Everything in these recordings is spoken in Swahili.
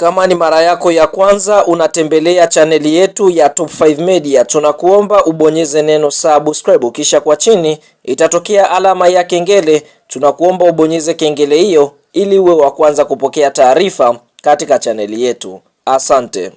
Kama ni mara yako ya kwanza unatembelea chaneli yetu ya Top 5 Media, tunakuomba ubonyeze neno subscribe, kisha kwa chini itatokea alama ya kengele. Tunakuomba ubonyeze kengele hiyo ili uwe wa kwanza kupokea taarifa katika chaneli yetu. Asante.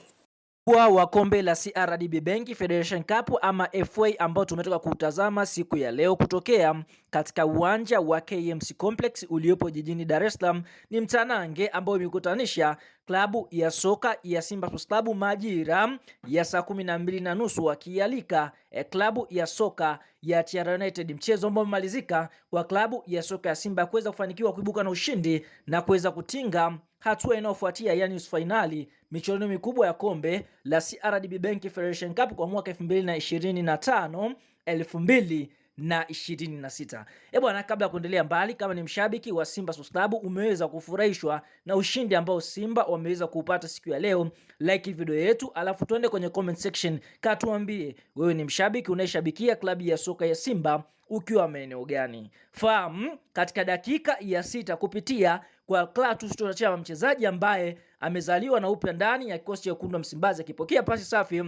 Wa kombe la CRDB Bank Federation Cup ama FA ambao tumetoka kutazama siku ya leo kutokea katika uwanja wa KMC Complex uliopo jijini Dar es Salaam, ni mtanange ambao umekutanisha klabu ya soka ya Simba Sports Club majira ya saa 12:30 wakialika klabu ya soka ya TR United, mchezo ambao umemalizika kwa klabu ya soka ya Simba kuweza kufanikiwa kuibuka na ushindi na kuweza kutinga hatua inayofuatia, yani nusu finali michuano mikubwa ya kombe la CRDB Bank Federation Cup kwa mwaka 2025 2026. Bwana, kabla ya kuendelea mbali, kama ni mshabiki wa Simba Sports Club umeweza kufurahishwa na ushindi ambao Simba wameweza kupata siku ya leo, like video yetu, alafu tuende kwenye comment section katuambie wewe ni mshabiki unayeshabikia klabu ya soka ya Simba ukiwa maeneo gani. Fahamu katika dakika ya 6 kupitia kwa Clatous Chama, mchezaji ambaye amezaliwa na upya ndani ya kikosi cha wekundu wa Msimbazi, akipokea pasi safi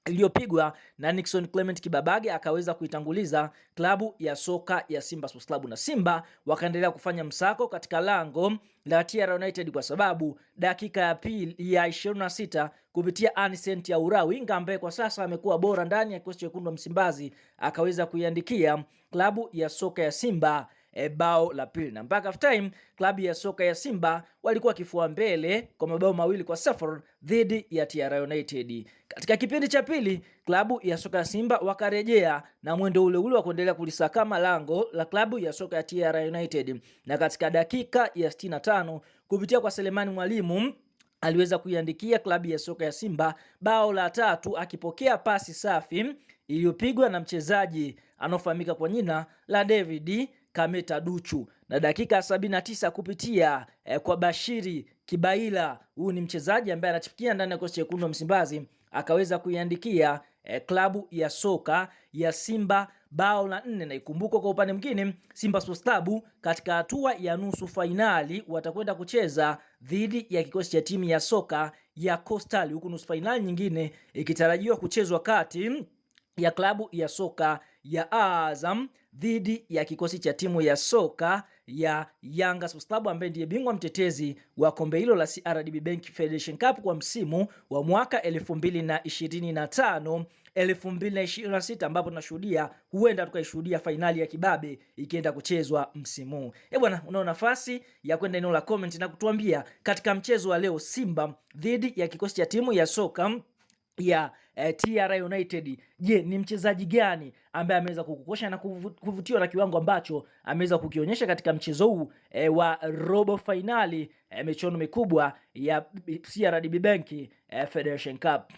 iliyopigwa na Nixon Clement Kibabage, akaweza kuitanguliza klabu ya soka ya Simba Sports Club, na Simba wakaendelea kufanya msako katika lango la TR United, kwa sababu dakika ya pili ya 26 kupitia Anicent Yaura, winga ambaye kwa sasa amekuwa bora ndani ya kikosi cha wekundu wa Msimbazi, akaweza kuiandikia klabu ya soka ya Simba bao la pili, na mpaka half time klabu ya soka ya Simba walikuwa kifua mbele kwa mabao 2-0 dhidi ya TR United. Katika kipindi cha pili klabu ya soka ya Simba wakarejea na mwendo ule ule wa kuendelea kulisakama lango la klabu ya soka ya TR United, na katika dakika ya 65 kupitia kwa Selemani Mwalimu aliweza kuiandikia klabu ya soka ya Simba bao la tatu, akipokea pasi safi iliyopigwa na mchezaji anofahamika kwa jina la David Kameta Duchu, na dakika 79 kupitia kwa Bashiri Kibaila, huu ni mchezaji ambaye anachipukia ndani ya kikosi cha wekundu wa Msimbazi, akaweza kuiandikia klabu ya soka ya Simba bao la 4. Na ikumbuko kwa upande mwingine Simba Sports Club katika hatua ya nusu finali watakwenda kucheza dhidi ya kikosi cha timu ya soka ya Coastal, huku nusu finali nyingine ikitarajiwa kuchezwa kati ya klabu ya soka ya Azam dhidi ya kikosi cha timu ya soka ya Yanga Sports Club ambaye ndiye bingwa mtetezi wa kombe hilo la CRDB Bank Federation Cup kwa msimu wa mwaka 2025 2026, ambapo tunashuhudia huenda tukaishuhudia fainali ya kibabe ikienda kuchezwa msimu. Bwana, unao nafasi ya kwenda eneo la comment na kutuambia katika mchezo wa leo Simba dhidi ya kikosi cha timu ya soka ya TR United, je, ni mchezaji gani ambaye ameweza kukukosha na kuvutiwa na kiwango ambacho ameweza kukionyesha katika mchezo huu wa robo finali michuano mikubwa ya CRDB Bank Federation Cup?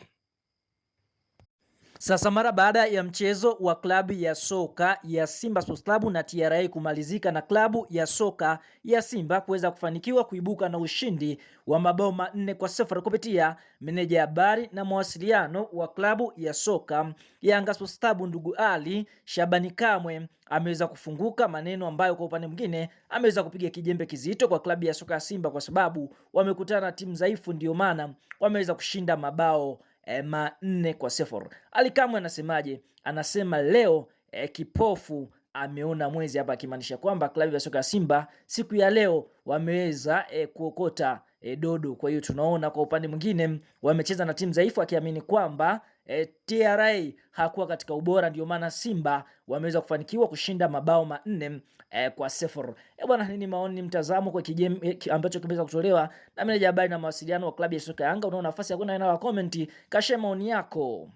Sasa mara baada ya mchezo wa klabu ya soka ya Simba Sports Club na TRA kumalizika na klabu ya soka ya Simba kuweza kufanikiwa kuibuka na ushindi wa mabao 4-0 kupitia meneja habari na mawasiliano wa klabu ya soka ya Yanga Sports Club ndugu Ali Shabani Kamwe ameweza kufunguka maneno ambayo kwa upande mwingine ameweza kupiga kijembe kizito kwa klabu ya soka ya Simba, kwa sababu wamekutana na timu dhaifu, ndio maana wameweza kushinda mabao 4-0. Ali Kamwe anasemaje? Anasema leo kipofu ameona mwezi, hapa akimaanisha kwamba klabu ya soka ya Simba siku ya leo wameweza kuokota dodo. Kwa hiyo tunaona kwa upande mwingine wamecheza na timu dhaifu, akiamini kwamba TRA hakuwa katika ubora, ndio maana Simba wameweza kufanikiwa kushinda mabao 4-0. Bwana, nini maoni, mtazamo kwa kijembe ambacho kimeweza kutolewa na meneja habari na mawasiliano wa klabu ya soka Yanga? Unaona nafasi ya kwenda na comment, kashe maoni yako.